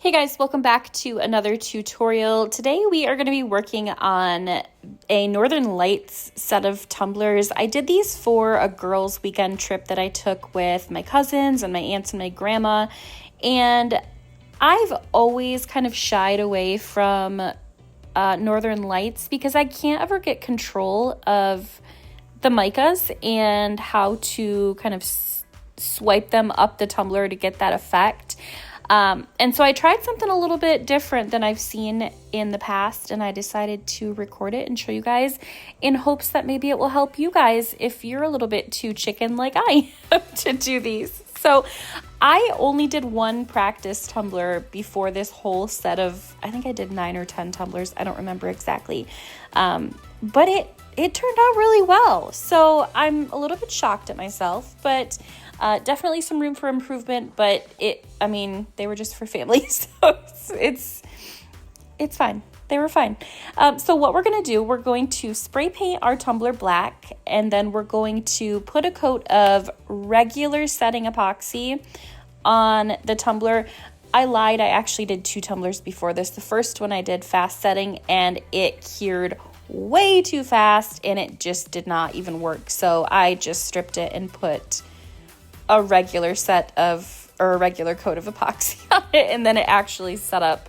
Hey guys, welcome back to another tutorial. Today we are going to be working on a Northern Lights set of tumblers. I did these for a girls' weekend trip that I took with my cousins and my aunts and my grandma, and I've always kind of shied away from Northern Lights because I can't ever get control of the micas and how to kind of swipe them up the tumbler to get that effect. And so I tried something a little bit different than I've seen in the past, and I decided to record it and show you guys in hopes that maybe it will help you guys if you're a little bit too chicken like I am to do these. So I only did one practice tumbler before this whole set of, I think I did 9 or 10 tumblers. I don't remember exactly. But it turned out really well. So I'm a little bit shocked at myself, but definitely some room for improvement, but they were just for family, so it's fine. They were fine. So what we're going to do, we're going to spray paint our tumbler black, and then we're going to put a coat of regular setting epoxy on the tumbler. I lied, I actually did 2 tumblers before this. The first one I did fast setting, and it cured way too fast, and it just did not even work. So I just stripped it and put a regular coat of epoxy on it, and then it actually set up,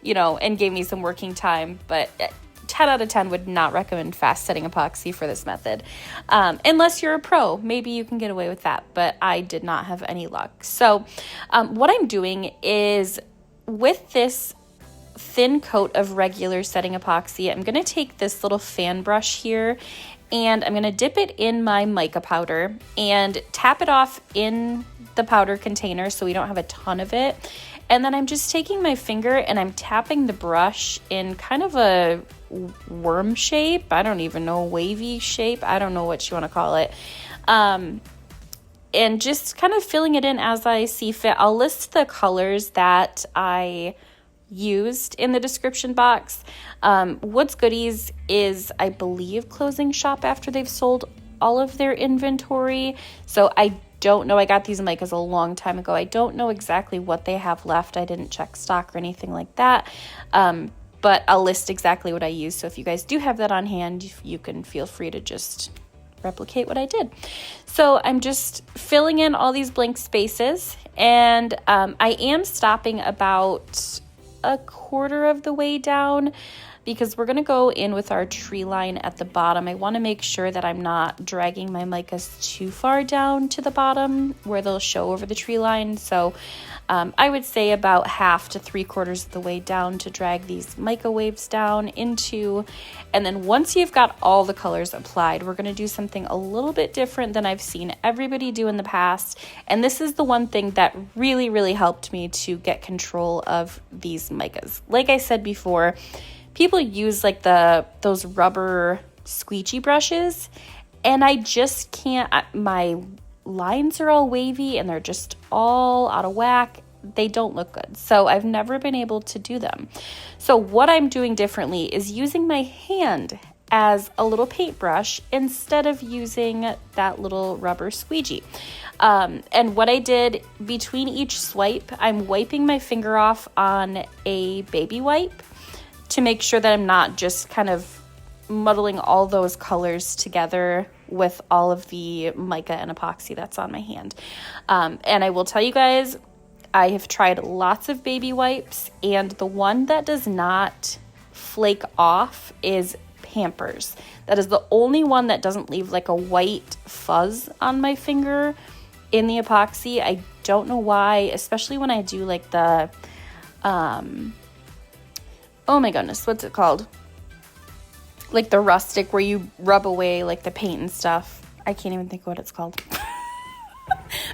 and gave me some working time. But 10 out of 10 would not recommend fast setting epoxy for this method, unless you're a pro. Maybe you can get away with that, but I did not have any luck. So what I'm doing is, with this thin coat of regular setting epoxy, I'm going to take this little fan brush here, and I'm going to dip it in my mica powder and tap it off in the powder container so we don't have a ton of it. And then I'm just taking my finger and I'm tapping the brush in kind of a worm shape. I don't even know, wavy shape. I don't know what you want to call it. And just kind of filling it in as I see fit. I'll list the colors that I used in the description box. Woods Goodies is, I believe, closing shop after they've sold all of their inventory. So I don't know. I got these micas a long time ago. I don't know exactly what they have left. I didn't check stock or anything like that. But I'll list exactly what I use. So if you guys do have that on hand, you can feel free to just replicate what I did. So I'm just filling in all these blank spaces, and I am stopping about a quarter of the way down because we're going to go in with our tree line at the bottom. I want to make sure that I'm not dragging my micas too far down to the bottom where they'll show over the tree line. So I would say about half to 3/4 of the way down to drag these mica waves down into. And then once you've got all the colors applied, we're going to do something a little bit different than I've seen everybody do in the past. And this is the one thing that really, really helped me to get control of these micas. Like I said before, people use like those rubber squeegee brushes, and I just can't. My lines are all wavy and they're just all out of whack. They don't look good. So I've never been able to do them. So what I'm doing differently is using my hand as a little paintbrush instead of using that little rubber squeegee. And what I did between each swipe, I'm wiping my finger off on a baby wipe to make sure that I'm not just kind of muddling all those colors together with all of the mica and epoxy that's on my hand. And I will tell you guys, I have tried lots of baby wipes, and the one that does not flake off is Pampers. That is the only one that doesn't leave like a white fuzz on my finger in the epoxy. I don't know why, especially when I do like the, oh my goodness, what's it called? Like the rustic where you rub away like the paint and stuff. I can't even think of what it's called.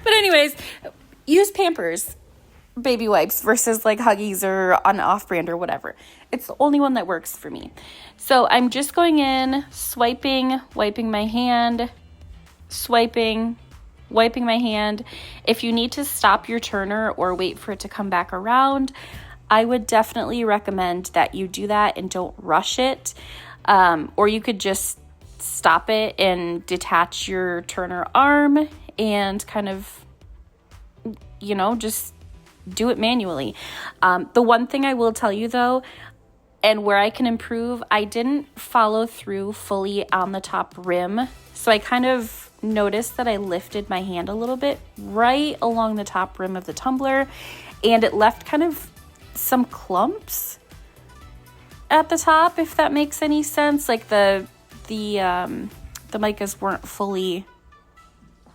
But anyways, use Pampers baby wipes versus like Huggies or on Off-Brand or whatever. It's the only one that works for me. So I'm just going in, swiping, wiping my hand, swiping, wiping my hand. If you need to stop your turner or wait for it to come back around, I would definitely recommend that you do that and don't rush it. Or you could just stop it and detach your turner arm and kind of, just do it manually. The one thing I will tell you though, and where I can improve, I didn't follow through fully on the top rim. So I kind of noticed that I lifted my hand a little bit right along the top rim of the tumbler, and it left kind of some clumps at the top, if that makes any sense. Like the micas weren't fully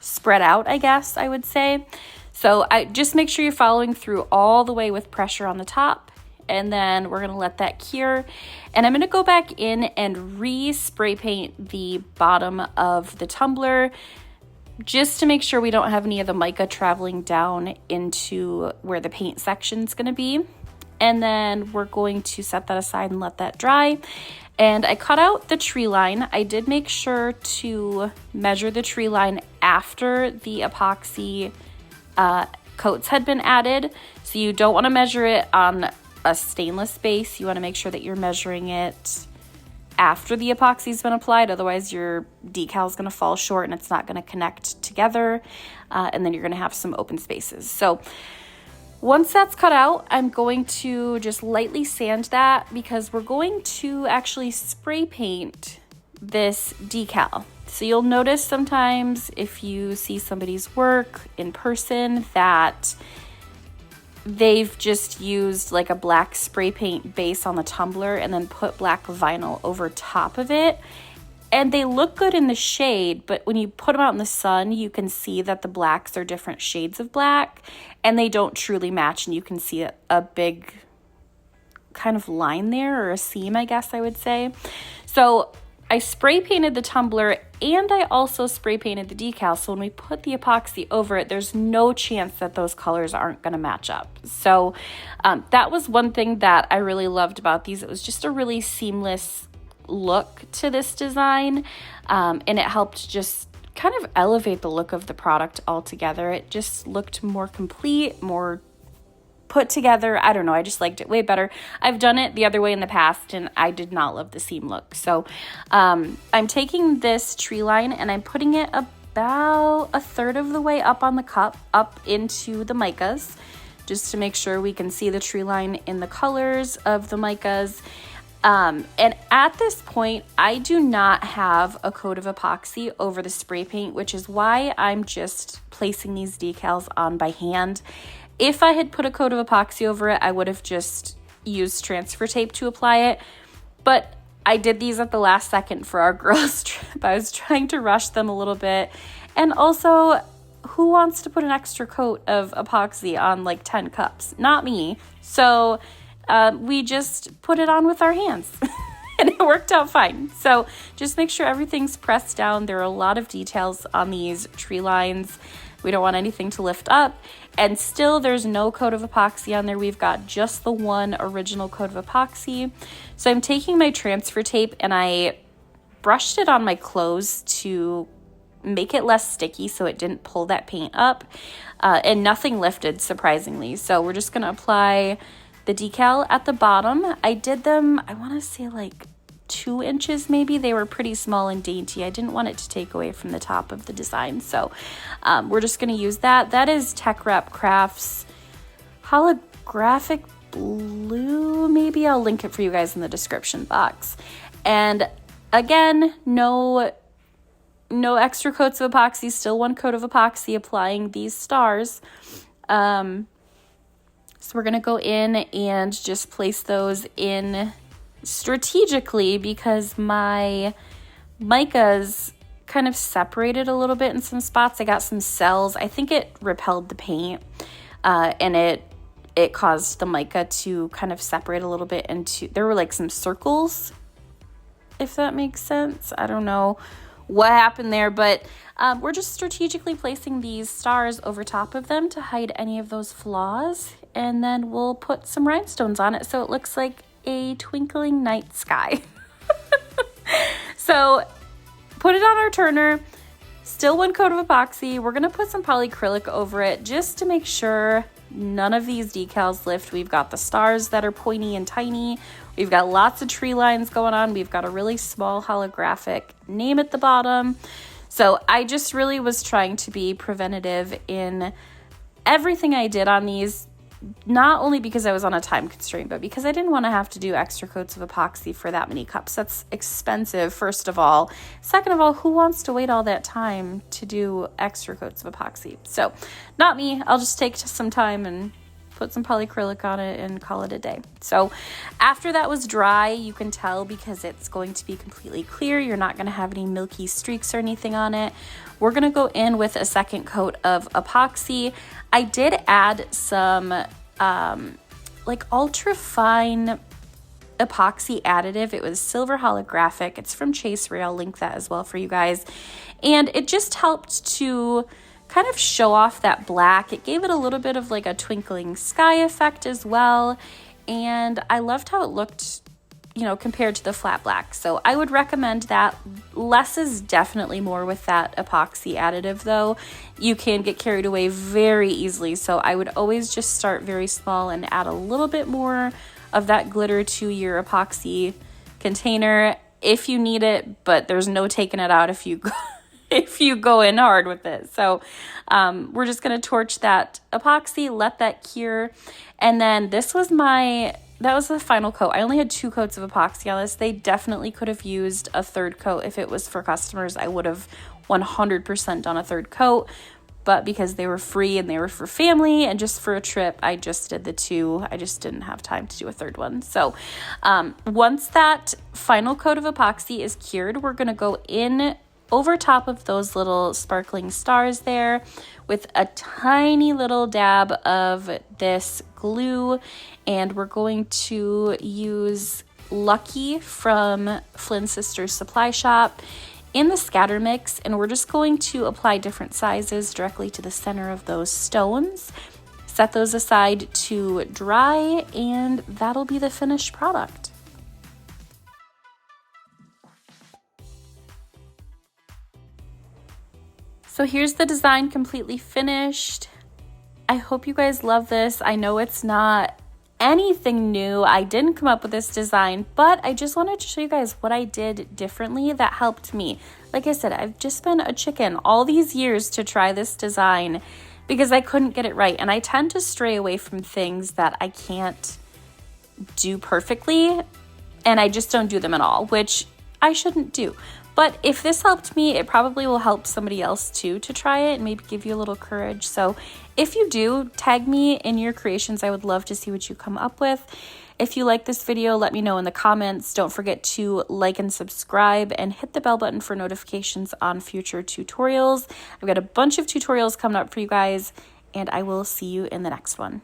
spread out, I guess I would say. So I just make sure you're following through all the way with pressure on the top, and then we're going to let that cure. And I'm going to go back in and re-spray paint the bottom of the tumbler just to make sure we don't have any of the mica traveling down into where the paint section is going to be. And then we're going to set that aside and let that dry. And I cut out the tree line. I did make sure to measure the tree line after the epoxy coats had been added. So you don't want to measure it on a stainless base. You want to make sure that you're measuring it after the epoxy's been applied. Otherwise your decal is going to fall short and it's not going to connect together. And then you're going to have some open spaces. So once that's cut out, I'm going to just lightly sand that because we're going to actually spray paint this decal. So you'll notice sometimes if you see somebody's work in person that they've just used like a black spray paint base on the tumbler and then put black vinyl over top of it. And they look good in the shade, but when you put them out in the sun, you can see that the blacks are different shades of black and they don't truly match. And you can see a big kind of line there, or a seam, I guess I would say. So I spray painted the tumbler and I also spray painted the decal. So when we put the epoxy over it, there's no chance that those colors aren't going to match up. So that was one thing that I really loved about these. It was just a really seamless look to this design, and it helped just kind of elevate the look of the product altogether. It just looked more complete, more put together. I don't know, I just liked it way better. I've done it the other way in the past and I did not love the seam look. So I'm taking this tree line and I'm putting it about a third of the way up on the cup, up into the micas, just to make sure we can see the tree line in the colors of the micas. And at this point, I do not have a coat of epoxy over the spray paint, which is why I'm just placing these decals on by hand. If I had put a coat of epoxy over it, I would have just used transfer tape to apply it. But I did these at the last second for our girls' trip. I was trying to rush them a little bit. And also, who wants to put an extra coat of epoxy on like 10 cups? Not me. So we just put it on with our hands and it worked out fine. So just make sure everything's pressed down. There are a lot of details on these tree lines. We don't want anything to lift up. And still there's no coat of epoxy on there. We've got just the one original coat of epoxy. So I'm taking my transfer tape and I brushed it on my clothes to make it less sticky so it didn't pull that paint up. And nothing lifted, surprisingly. So we're just going to apply the decal at the bottom. I did them, I want to say like 2 inches maybe. They were pretty small and dainty. I didn't want it to take away from the top of the design. So we're just going to use that. That is Tech Wrap Crafts holographic blue. Maybe I'll link it for you guys in the description box. And again, no extra coats of epoxy, still one coat of epoxy applying these stars. So we're going to go in and just place those in strategically because my micas kind of separated a little bit in some spots. I got some cells. I think it repelled the paint and it caused the mica to kind of separate a little bit into, there were like some circles, if that makes sense. I don't know what happened there, but we're just strategically placing these stars over top of them to hide any of those flaws. And then we'll put some rhinestones on it so it looks like a twinkling night sky. So put it on our turner, still one coat of epoxy. We're going to put some polycrylic over it just to make sure none of these decals lift. We've got the stars that are pointy and tiny. We've got lots of tree lines going on. We've got a really small holographic name at the bottom. So I just really was trying to be preventative in everything I did on these. not only because I was on a time constraint, but because I didn't want to have to do extra coats of epoxy for that many cups. That's expensive, first of all. Second of all, who wants to wait all that time to do extra coats of epoxy? So not me. I'll just take some time and put some polycrylic on it and call it a day. So after that was dry, you can tell because it's going to be completely clear. You're not going to have any milky streaks or anything on it. We're going to go in with a second coat of epoxy. I did add some like ultra fine epoxy additive. It was silver holographic. It's from Chaseray. I'll link that as well for you guys. And it just helped to kind of show off that black. It gave it a little bit of like a twinkling sky effect as well. And I loved how it looked, you know, compared to the flat black. So I would recommend that. Less is definitely more with that epoxy additive though. You can get carried away very easily. So I would always just start very small and add a little bit more of that glitter to your epoxy container if you need it, but there's no taking it out if you go if you go in hard with it. So we're just going to torch that epoxy, let that cure. And then that was the final coat. I only had 2 coats of epoxy on this. They definitely could have used a third coat. If it was for customers, I would have 100% done a third coat. But because they were free and they were for family and just for a trip, I just did the 2. I just didn't have time to do a third one. So once that final coat of epoxy is cured, we're going to go in over top of those little sparkling stars there with a tiny little dab of this glue, and we're going to use Lucky from Flynn Sisters Supply Shop in the scatter mix, and we're just going to apply different sizes directly to the center of those stones, set those aside to dry, and that'll be the finished product. So here's the design completely finished. I hope you guys love this. I know it's not anything new. I didn't come up with this design, but I just wanted to show you guys what I did differently that helped me. Like I said, I've just been a chicken all these years to try this design because I couldn't get it right. And I tend to stray away from things that I can't do perfectly, and I just don't do them at all, which I shouldn't do. But if this helped me, it probably will help somebody else too to try it and maybe give you a little courage. So if you do, tag me in your creations. I would love to see what you come up with. If you like this video, let me know in the comments. Don't forget to like and subscribe and hit the bell button for notifications on future tutorials. I've got a bunch of tutorials coming up for you guys, and I will see you in the next one.